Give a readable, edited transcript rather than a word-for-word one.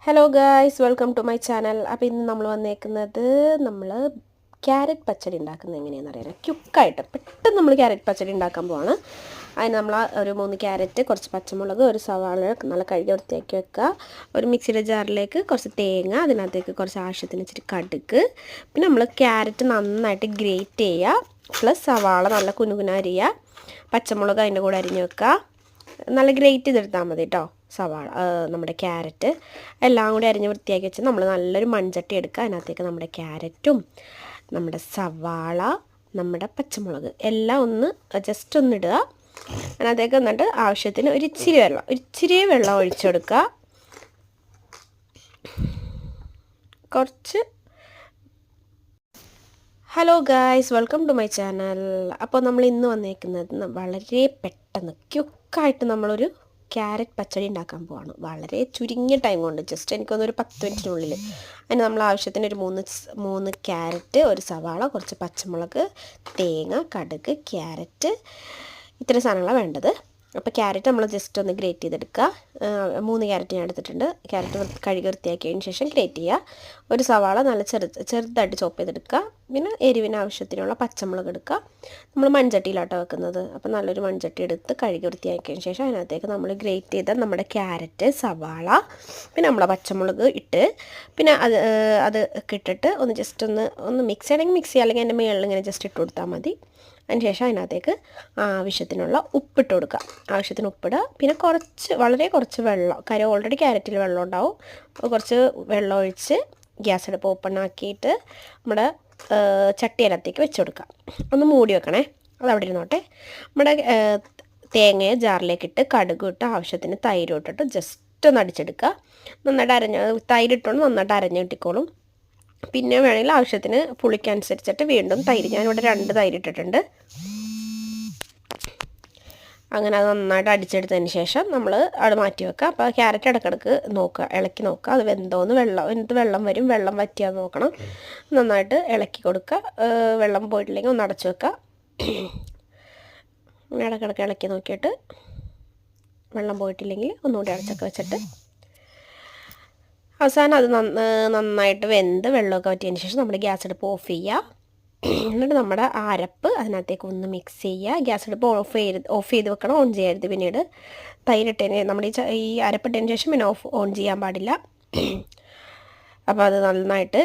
Hello guys, welcome to my channel. അപ്പോൾ ഇന്ന് നമ്മൾ വന്നേക്കുന്നത് ക്യാരറ്റ് പച്ചടി ഉണ്ടാക്കുന്നത് എങ്ങനെയാണെന്ന് അറിയാം. ക്യുക്കായിട്ട് പെട്ടെന്ന് നമ്മൾ ക്യാരറ്റ് പച്ചടി ഉണ്ടാക്കാൻ പോവാണ്. അതിന് നമ്മൾ ഒരു 3 ക്യാരറ്റ്, കുറച്ച് പച്ചമുളക്, ഒരു സവാള നല്ല കഴുകി വൃത്തിയാക്കി വെക്കുക. ഒരു മിക്സിയുടെ ജാറിലേക്ക് കുറച്ച് തേങ്ങ, അതിനകത്തേക്ക് കുറച്ച് ആവശ്യത്തിന് ഇച്ചിരി കടുക്, പിന്നെ നമ്മൾ ക്യാരറ്റ് നന്നായിട്ട് ഗ്രേറ്റ് ചെയ്യുക, പ്ലസ് സവാള നല്ല കുനുകുന അരിയുക, പച്ചമുളക് അതിൻ്റെ കൂടെ അരിഞ്ഞ് വെക്കുക. നല്ല ഗ്രേറ്റ് ചെയ്തെടുത്താൽ മതി കേട്ടോ. സവാള, നമ്മുടെ ക്യാരറ്റ് എല്ലാം കൂടി അരിഞ്ഞ് വൃത്തിയാക്കി വെച്ച് നമ്മൾ നല്ലൊരു മൺചട്ടി എടുക്കുക. അതിനകത്തേക്ക് നമ്മുടെ ക്യാരറ്റും നമ്മുടെ സവാള, നമ്മുടെ പച്ചമുളക് എല്ലാം ഒന്ന് ജസ്റ്റ് ഒന്നിടുക. അതിനകത്തേക്ക് എന്നിട്ട് ആവശ്യത്തിന് ഒരിച്ചിരി വെള്ളം ഒഴിച്ചെടുക്കുക. കുറച്ച് hello guys, welcome to my channel. അപ്പോൾ നമ്മൾ ഇന്ന് വന്നേക്കുന്നത് വളരെ പെട്ടെന്ന് ക്യുക്കായിട്ട് നമ്മളൊരു ക്യാരറ്റ് പച്ചടി ഉണ്ടാക്കാൻ പോവാണ്. വളരെ ചുരുങ്ങിയ ടൈം കൊണ്ട്, ജസ്റ്റ് എനിക്കൊന്നൊരു 10 മിനിറ്റിനുള്ളിൽ. അതിന് നമ്മൾ ആവശ്യത്തിന് ഒരു മൂന്ന് ക്യാരറ്റ്, ഒരു സവാള, കുറച്ച് പച്ചമുളക്, തേങ്ങ, കടുക്, ക്യാരറ്റ്, ഇത്തരം സാധനങ്ങളാണ് വേണ്ടത്. അപ്പോൾ ക്യാരറ്റ് നമ്മൾ ജസ്റ്റ് ഒന്ന് ഗ്രേറ്റ് ചെയ്തെടുക്കുക. 3 ക്യാരറ്റ് ഞാൻ എടുത്തിട്ടുണ്ട്. ക്യാരറ്റ് കഴുകി വൃത്തിയാക്കിയതിന് ശേഷം ഗ്രേറ്റ് ചെയ്യുക. ഒരു സവാള നല്ല ചെറുതായിട്ട് ചോപ്പ് ചെയ്തെടുക്കുക. പിന്നെ എരിവിന് ആവശ്യത്തിനുള്ള പച്ചമുളക് എടുക്കുക. നമ്മൾ മൺചട്ടിയിലാട്ടോ വെക്കുന്നത്. അപ്പോൾ നല്ലൊരു മൺചട്ടി എടുത്ത് കഴുകി വൃത്തിയാക്കിയതിന് ശേഷം അതിനകത്തേക്ക് നമ്മൾ ഗ്രേറ്റ് ചെയ്ത നമ്മുടെ ക്യാരറ്റ്, സവാള, പിന്നെ നമ്മളെ പച്ചമുളക് ഇട്ട്, പിന്നെ അത് ഇട്ടിട്ട് ഒന്ന് ജസ്റ്റ് ഒന്ന് മിക്സ് ചെയ്യണമെങ്കിൽ മിക്സ് ചെയ്യുക, അല്ലെങ്കിൽ അതിൻ്റെ മുകളിൽ ഇങ്ങനെ ജസ്റ്റ് ഇട്ട് കൊടുത്താൽ മതി. അതിന് ശേഷം അതിനകത്തേക്ക് ആവശ്യത്തിനുള്ള ഉപ്പിട്ട് കൊടുക്കുക. ആവശ്യത്തിന് ഉപ്പിടുക. പിന്നെ വളരെ കുറച്ച് വെള്ളം, കാര്യം ഓൾറെഡി ക്യാരറ്റിൽ വെള്ളം ഉണ്ടാവും. കുറച്ച് വെള്ളം ഒഴിച്ച് ഗ്യാസ് അടുപ്പ് ഓപ്പൺ ആക്കിയിട്ട് നമ്മുടെ ചട്ടിയിലത്തേക്ക് വെച്ച് കൊടുക്കുക. ഒന്ന് മൂടി വെക്കണേ, അതവിടെ ഇരുന്നോട്ടെ. നമ്മുടെ തേങ്ങയെ ജാറിലേക്കിട്ട് കടുക് ഇട്ട് ആവശ്യത്തിന് തൈര് ഇട്ടിട്ട് ജസ്റ്റ് ഒന്ന് അടിച്ചെടുക്കുക. നന്നായിട്ട് തൈരിട്ടോണ്ട് നന്നായിട്ട് അരഞ്ഞ് കിട്ടിക്കോളും. പിന്നെ വേണമെങ്കിൽ ആവശ്യത്തിന് പുളിക്കനുസരിച്ചിട്ട് വീണ്ടും തൈര്, ഞാനിവിടെ 2 തൈര് ഇട്ടിട്ടുണ്ട്. അങ്ങനെ അത് നന്നായിട്ട് അടിച്ചെടുത്തതിന് ശേഷം നമ്മൾ അവിടെ മാറ്റി വെക്കുക. അപ്പോൾ ക്യാരറ്റ് ഇടയ്ക്കിടയ്ക്ക് നോക്കുക, ഇളക്കി നോക്കുക, അത് വെന്തോന്ന് വെള്ളം വരും, വെള്ളം വറ്റിയാൽ നോക്കണം. നന്നായിട്ട് ഇളക്കി കൊടുക്കുക. വെള്ളം പോയിട്ടില്ലെങ്കിൽ ഒന്ന് അടച്ചു വെക്കുക. ഇടയ്ക്കിടയ്ക്ക് ഇളക്കി നോക്കിയിട്ട് വെള്ളം പോയിട്ടില്ലെങ്കിൽ ഒന്നുകൂടി അടച്ചൊക്കെ വെച്ചിട്ട് അവസാനം അത് നന്നായിട്ട് വെന്ത് വെള്ളമൊക്കെ വറ്റിയതിന് ശേഷം നമ്മുടെ ഗ്യാസ് അടുപ്പ് ഓഫ് ചെയ്യുക. എന്നിട്ട് നമ്മുടെ അരപ്പ് അതിനകത്തേക്ക് ഒന്ന് മിക്സ് ചെയ്യുക. ഗ്യാസ് അടുപ്പ് ഓഫ് ചെയ്ത് വെക്കണം, ഓൺ ചെയ്യരുത്. പിന്നീട് തൈരിട്ടതിന് നമ്മുടെ ഈ അരപ്പിട്ടതിന് ശേഷം പിന്നെ ഓൺ ചെയ്യാൻ പാടില്ല. അപ്പോൾ അത് നന്നായിട്ട്